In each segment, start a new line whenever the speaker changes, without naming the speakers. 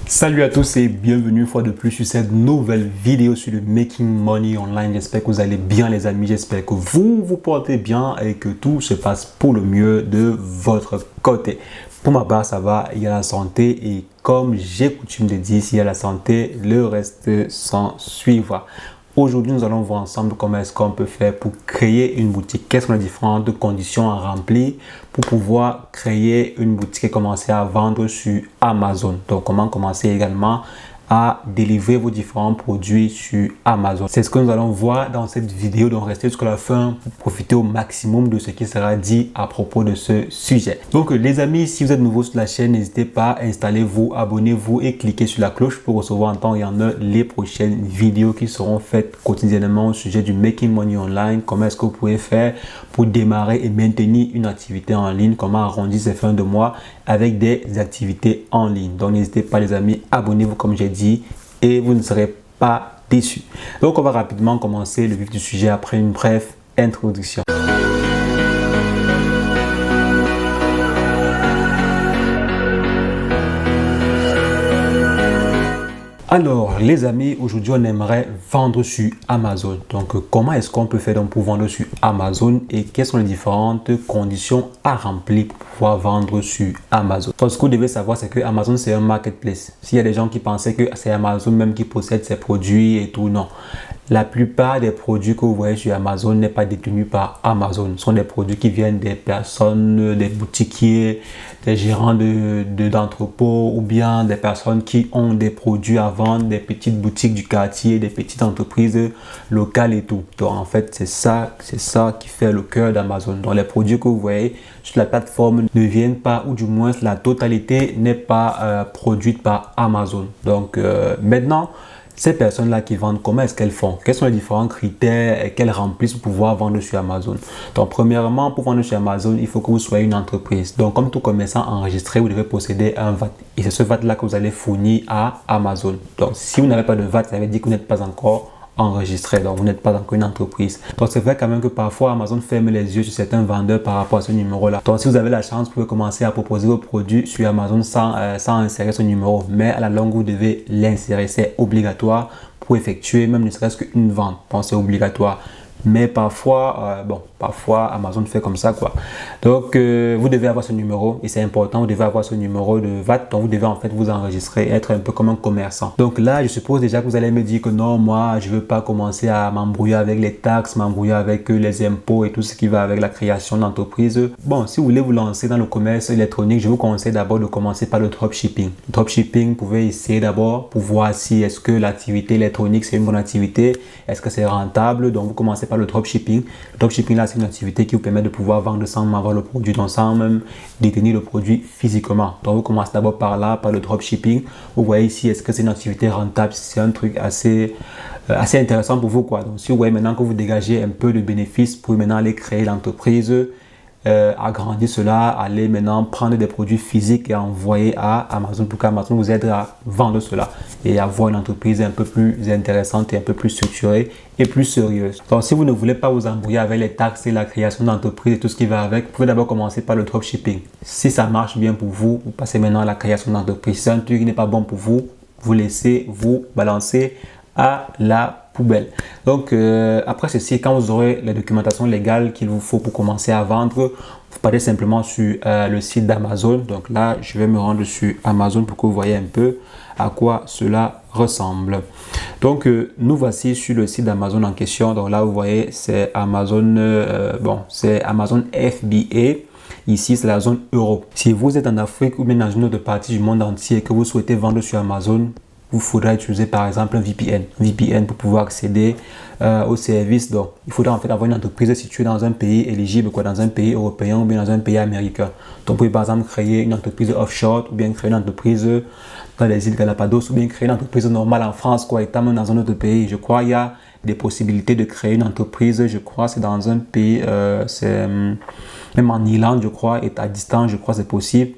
Salut à tous et bienvenue une fois de plus sur cette nouvelle vidéo sur le Making Money Online. J'espère que vous allez bien les amis, j'espère que vous vous portez bien et que tout se passe pour le mieux de votre côté. Pour ma part, ça va, il y a la santé et comme j'ai coutume de dire, s'il y a la santé, le reste s'en suivra. Aujourd'hui, nous allons voir ensemble comment est-ce qu'on peut faire pour créer une boutique. Quelles sont les différentes conditions à remplir pour pouvoir créer une boutique et commencer à vendre sur Amazon. Donc, comment commencer également à délivrer vos différents produits sur Amazon. C'est ce que nous allons voir dans cette vidéo. Donc, restez jusqu'à la fin pour profiter au maximum de ce qui sera dit à propos de ce sujet. Donc, les amis, si vous êtes nouveau sur la chaîne, n'hésitez pas à installer-vous, abonnez-vous et cliquez sur la cloche pour recevoir en temps et en heure les prochaines vidéos qui seront faites quotidiennement au sujet du Making Money Online. Comment est-ce que vous pouvez faire pour démarrer et maintenir une activité en ligne, comment arrondir ses fins de mois avec des activités en ligne. Donc, n'hésitez pas les amis, abonnez-vous comme j'ai dit et vous ne serez pas déçus. Donc, on va rapidement commencer le vif du sujet après une brève introduction. Alors, les amis, aujourd'hui, on aimerait vendre sur Amazon. Donc, comment est-ce qu'on peut faire donc pour vendre sur Amazon et quelles sont les différentes conditions à remplir pour pouvoir vendre sur Amazon? Donc, ce que vous devez savoir, c'est que Amazon, c'est un marketplace. S'il y a des gens qui pensaient que c'est Amazon même qui possède ses produits et tout, non. La plupart des produits que vous voyez sur Amazon n'est pas détenu par Amazon. Ce sont des produits qui viennent des personnes, des boutiquiers, des gérants d'entrepôts ou bien des personnes qui ont des produits à vendre, des petites boutiques du quartier, des petites entreprises locales et tout. Donc en fait, c'est ça qui fait le cœur d'Amazon. Donc les produits que vous voyez sur la plateforme ne viennent pas, ou du moins la totalité n'est pas produite par Amazon. Donc maintenant, ces personnes-là qui vendent, comment est-ce qu'elles font? Quels sont les différents critères qu'elles remplissent pour pouvoir vendre sur Amazon? Donc, premièrement, pour vendre sur Amazon, il faut que vous soyez une entreprise. Donc, comme tout commerçant enregistré, vous devez posséder un VAT. Et c'est ce VAT-là que vous allez fournir à Amazon. Donc, si vous n'avez pas de VAT, ça veut dire que vous n'êtes pas encore enregistré, donc vous n'êtes pas encore une entreprise. Donc c'est vrai quand même que parfois Amazon ferme les yeux sur certains vendeurs par rapport à ce numéro là. Donc si vous avez la chance, vous pouvez commencer à proposer vos produits sur Amazon sans insérer ce numéro, mais à la longue vous devez l'insérer, c'est obligatoire pour effectuer même ne serait-ce qu'une vente. Donc c'est obligatoire. Mais parfois, parfois Amazon fait comme ça quoi. Donc vous devez avoir ce numéro et c'est important, vous devez avoir ce numéro de VAT. Donc vous devez en fait vous enregistrer, être un peu comme un commerçant. Donc là, je suppose déjà que vous allez me dire que non, moi je veux pas commencer à m'embrouiller avec les taxes, m'embrouiller avec les impôts et tout ce qui va avec la création d'entreprise. Bon, si vous voulez vous lancer dans le commerce électronique, je vous conseille d'abord de commencer par le dropshipping. Le dropshipping, vous pouvez essayer d'abord pour voir si est-ce que l'activité électronique c'est une bonne activité, est-ce que c'est rentable. Donc vous commencez par le dropshipping. Le dropshipping là, c'est une activité qui vous permet de pouvoir vendre sans avoir le produit, donc sans même détenir le produit physiquement. Donc vous commencez d'abord par là, par le dropshipping. Vous voyez ici, est-ce que c'est une activité rentable? C'est un truc assez intéressant pour vous quoi. Donc si vous voyez maintenant que vous dégagez un peu de bénéfices, vous pouvez maintenant aller créer l'entreprise, agrandir cela, aller maintenant prendre des produits physiques et envoyer à Amazon pour qu'Amazon vous aide à vendre cela et avoir une entreprise un peu plus intéressante et un peu plus structurée et plus sérieuse. Donc si vous ne voulez pas vous embrouiller avec les taxes et la création d'entreprise et tout ce qui va avec, vous pouvez d'abord commencer par le dropshipping. Si ça marche bien pour vous, vous passez maintenant à la création d'entreprise. Si c'est un truc qui n'est pas bon pour vous, vous laissez vous balancer à la poubelle. Donc après ceci, quand vous aurez la documentation légale qu'il vous faut pour commencer à vendre, vous partez simplement sur le site d'Amazon. Donc là, je vais me rendre sur Amazon pour que vous voyez un peu à quoi cela ressemble. Donc nous voici sur le site d'Amazon en question. Donc là, vous voyez, c'est Amazon, c'est Amazon FBA. Ici, c'est la zone Europe. Si vous êtes en Afrique ou bien dans une autre partie du monde entier et que vous souhaitez vendre sur Amazon, vous faudra utiliser par exemple un VPN pour pouvoir accéder au service. Donc, il faudra en fait avoir une entreprise située dans un pays éligible, dans un pays européen ou bien dans un pays américain. Donc, vous pouvez par exemple créer une entreprise offshore ou bien créer une entreprise dans les îles Galapagos ou bien créer une entreprise normale en France, étant même dans un autre pays. Je crois qu'il y a des possibilités de créer une entreprise, je crois c'est dans un pays, c'est même en Irlande, je crois, et à distance, je crois c'est possible.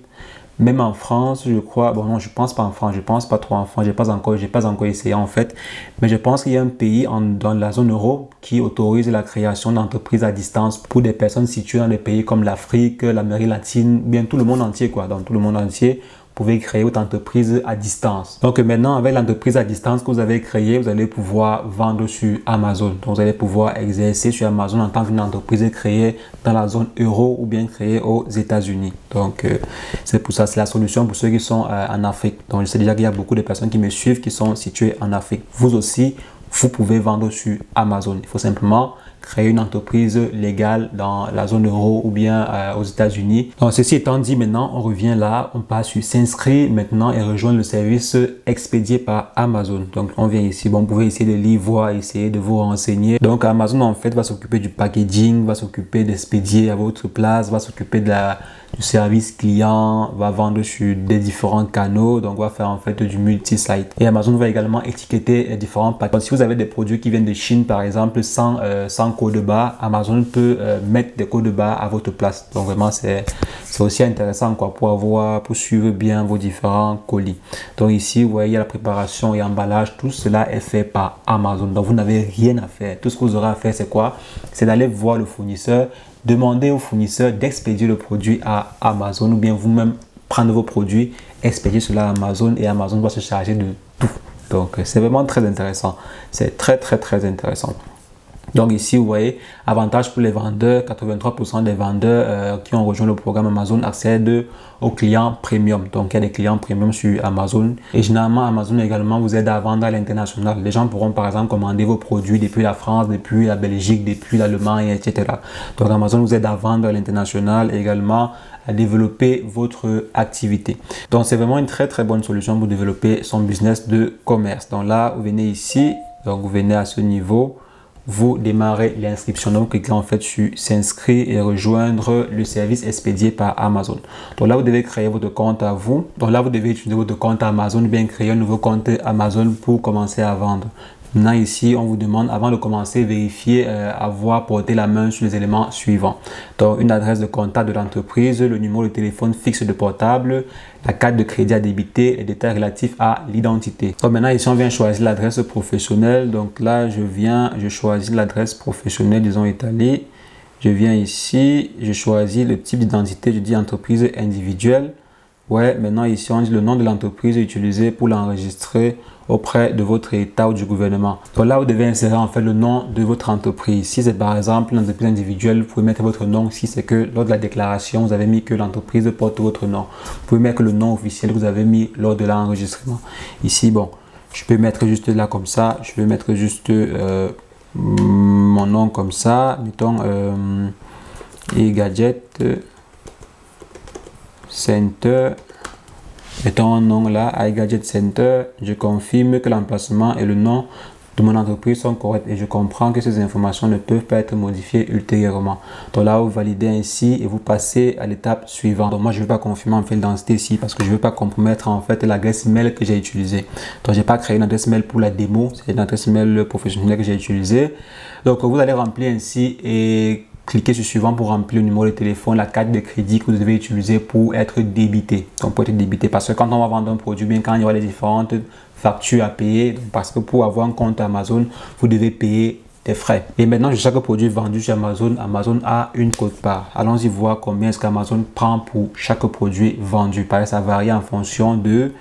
Même en France, je crois, bon non, je pense pas en France, je pense pas trop en France, j'ai pas encore essayé en fait, mais je pense qu'il y a un pays dans la zone euro qui autorise la création d'entreprises à distance pour des personnes situées dans des pays comme l'Afrique, l'Amérique latine, bien tout le monde entier dans tout le monde entier. pouvez créer votre entreprise à distance. Donc maintenant, avec l'entreprise à distance que vous avez créée, vous allez pouvoir vendre sur Amazon. Donc vous allez pouvoir exercer sur Amazon en tant qu'une entreprise créée dans la zone euro ou bien créée aux États-Unis. Donc c'est pour ça, c'est la solution pour ceux qui sont en Afrique. Donc je sais déjà qu'il y a beaucoup de personnes qui me suivent qui sont situées en Afrique. Vous aussi, vous pouvez vendre sur Amazon. Il faut simplement créer une entreprise légale dans la zone euro ou bien aux États-Unis. Donc, ceci étant dit, maintenant, on revient là, on passe sur s'inscrire maintenant et rejoindre le service expédié par Amazon. Donc, on vient ici, bon, vous pouvez essayer de lire, voir, essayer de vous renseigner. Donc, Amazon, en fait, va s'occuper du packaging, va s'occuper d'expédier à votre place, va s'occuper du service client, va vendre sur des différents canaux, donc va faire en fait du multi-site. Et Amazon va également étiqueter différents paquets. Donc, si vous avez des produits qui viennent de Chine, par exemple, sans code barre, Amazon peut mettre des codes barres à votre place. Donc vraiment, c'est aussi intéressant quoi, pour suivre bien vos différents colis. Donc ici, vous voyez, il y a la préparation et emballage, tout cela est fait par Amazon. Donc vous n'avez rien à faire. Tout ce que vous aurez à faire, c'est quoi? C'est d'aller voir le fournisseur, demander au fournisseur d'expédier le produit à Amazon ou bien vous-même prendre vos produits, expédier cela à Amazon et Amazon va se charger de tout. Donc c'est vraiment très intéressant. C'est très intéressant. Donc ici, vous voyez, avantage pour les vendeurs, 83% des vendeurs qui ont rejoint le programme Amazon accèdent aux clients premium. Donc il y a des clients premium sur Amazon. Et généralement, Amazon également vous aide à vendre à l'international. Les gens pourront par exemple commander vos produits depuis la France, depuis la Belgique, depuis l'Allemagne, etc. Donc Amazon vous aide à vendre à l'international et également à développer votre activité. Donc c'est vraiment une très bonne solution pour développer son business de commerce. Donc là, vous venez ici, donc vous venez à ce niveau. Vous démarrez l'inscription. Donc, cliquez en fait sur s'inscrire et rejoindre le service expédié par Amazon. Donc là, vous devez créer votre compte à vous. Donc là, vous devez utiliser votre compte Amazon, bien créer un nouveau compte Amazon pour commencer à vendre. Maintenant ici, on vous demande avant de commencer, vérifier avoir porté la main sur les éléments suivants. Donc une adresse de contact de l'entreprise, le numéro de téléphone fixe de portable, la carte de crédit à débiter, les détails relatifs à l'identité. Donc maintenant ici, on vient choisir l'adresse professionnelle. Donc là, je choisis l'adresse professionnelle, disons Italie. Je viens ici, je choisis le type d'identité, je dis entreprise individuelle. Ouais, maintenant ici, on dit le nom de l'entreprise utilisé pour l'enregistrer auprès de votre État ou du gouvernement. Donc là, vous devez insérer en fait le nom de votre entreprise. Si c'est par exemple une entreprise individuelle, vous pouvez mettre votre nom. Si c'est que lors de la déclaration, vous avez mis que l'entreprise porte votre nom. Vous pouvez mettre le nom officiel que vous avez mis lors de l'enregistrement. Ici, bon, je peux mettre juste là comme ça. Je vais mettre juste mon nom comme ça. Mettons e-gadget Center. Mettons un nom là, iGadget Center. Je confirme que l'emplacement et le nom de mon entreprise sont corrects et je comprends que ces informations ne peuvent pas être modifiées ultérieurement. Donc là, vous validez ainsi et vous passez à l'étape suivante. Donc moi, je ne vais pas confirmer en fait l'identité ici parce que je ne veux pas compromettre en fait l'adresse mail que j'ai utilisée. Donc, je n'ai pas créé une adresse mail pour la démo. C'est une adresse mail professionnelle que j'ai utilisée. Donc, vous allez remplir ainsi et cliquez sur suivant pour remplir le numéro de téléphone, la carte de crédit que vous devez utiliser pour être débité. Donc pour être débité, parce que quand on va vendre un produit, bien quand il y aura les différentes factures à payer, donc parce que pour avoir un compte Amazon, vous devez payer des frais. Et maintenant, chaque produit vendu sur Amazon, Amazon a une quote-part. Allons-y voir combien est-ce qu'Amazon prend pour chaque produit vendu. Pareil, ça varie en fonction du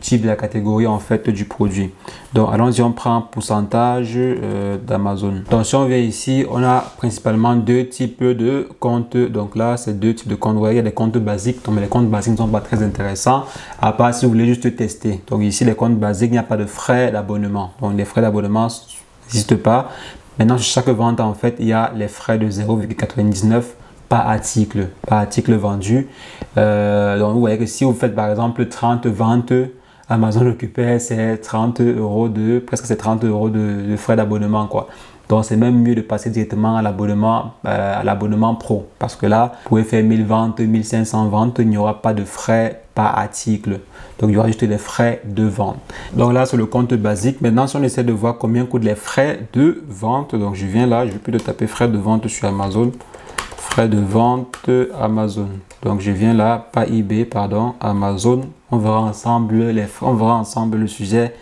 type de la catégorie en fait du produit. Donc allons-y, on prend pourcentage d'Amazon. Donc si on vient ici, on a principalement deux types de comptes. Donc là, c'est deux types de comptes. Vous voyez, il y a des comptes basiques. Donc mais les comptes basiques ne sont pas très intéressants, à part si vous voulez juste tester. Donc ici, les comptes basiques, il n'y a pas de frais d'abonnement. Donc les frais d'abonnement n'existe pas. Maintenant, sur chaque vente, en fait, il y a les frais de 0,99 par article vendu. Donc, vous voyez que si vous faites par exemple 30 ventes, Amazon récupère ces 30 euros presque ces 30 euros de frais d'abonnement, quoi. Donc, c'est même mieux de passer directement à l'abonnement pro parce que là, vous pouvez faire 1000 ventes, 1500 ventes, il n'y aura pas de frais par article. Donc, il y aura juste les frais de vente. Donc là, c'est le compte basique. Maintenant, si on essaie de voir combien coûtent les frais de vente, donc je viens là, je vais plutôt taper frais de vente sur Amazon. Frais de vente Amazon. Donc, je viens là, pas eBay, pardon, Amazon. On verra ensemble le sujet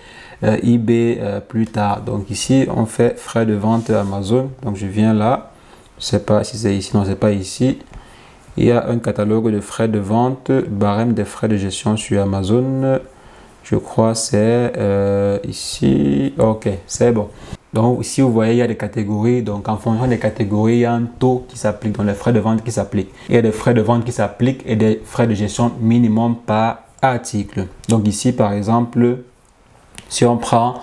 eBay plus tard. Donc ici, on fait frais de vente Amazon. Donc je viens là. Je ne sais pas si c'est ici. Non, c'est pas ici. Il y a un catalogue de frais de vente, barème des frais de gestion sur Amazon. Je crois c'est ici. Ok, c'est bon. Donc ici vous voyez il y a des catégories. Donc en fonction des catégories, il y a un taux qui s'applique, donc les frais de vente qui s'appliquent. Il y a des frais de vente qui s'appliquent et des frais de gestion minimum par article. Donc ici par exemple, si on prend,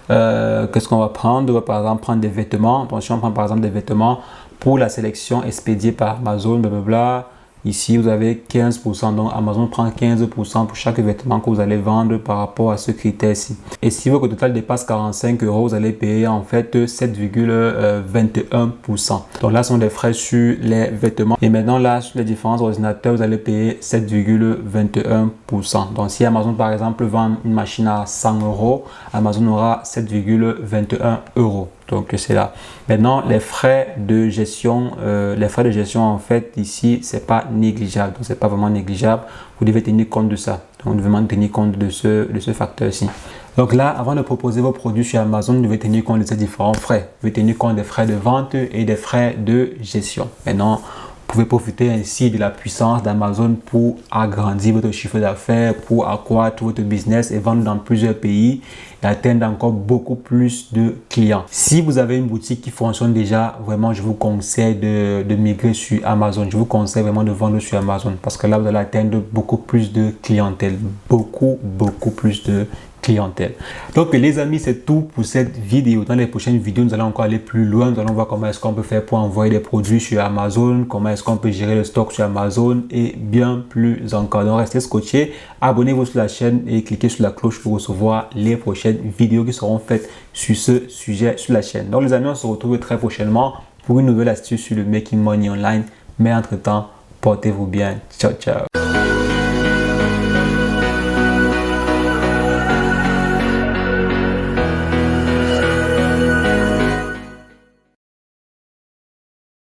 qu'est-ce qu'on va prendre? On va par exemple prendre des vêtements. Donc si on prend par exemple des vêtements pour la sélection expédiée par Amazon, blablabla. Ici, vous avez 15%. Donc, Amazon prend 15% pour chaque vêtement que vous allez vendre par rapport à ce critère-ci. Et si votre total dépasse 45 €, vous allez payer en fait 7,21%. Donc là, ce sont des frais sur les vêtements. Et maintenant, là, sur les différents ordinateurs, vous allez payer 7,21%. Donc, si Amazon, par exemple, vend une machine à 100 €, Amazon aura 7,21 €. Donc c'est là. Maintenant, les frais de gestion en fait ici, c'est pas négligeable. Donc c'est pas vraiment négligeable. Vous devez tenir compte de ça. Donc vous devez vraiment tenir compte de ce facteur-ci. Donc là, avant de proposer vos produits sur Amazon, vous devez tenir compte de ces différents frais. Vous devez tenir compte des frais de vente et des frais de gestion. Maintenant, vous pouvez profiter ainsi de la puissance d'Amazon pour agrandir votre chiffre d'affaires, pour accroître votre business et vendre dans plusieurs pays et atteindre encore beaucoup plus de clients. Si vous avez une boutique qui fonctionne déjà, vraiment, je vous conseille de migrer sur Amazon. Je vous conseille vraiment de vendre sur Amazon parce que là, vous allez atteindre beaucoup plus de clientèle, beaucoup plus de clientèle. Donc les amis, c'est tout pour cette vidéo. Dans les prochaines vidéos, nous allons encore aller plus loin. Nous allons voir comment est-ce qu'on peut faire pour envoyer des produits sur Amazon, comment est-ce qu'on peut gérer le stock sur Amazon et bien plus encore. Donc restez scotchés, abonnez-vous sur la chaîne et cliquez sur la cloche pour recevoir les prochaines vidéos qui seront faites sur ce sujet sur la chaîne. Donc les amis, on se retrouve très prochainement pour une nouvelle astuce sur le Making Money Online. Mais entre-temps, portez-vous bien. Ciao, ciao.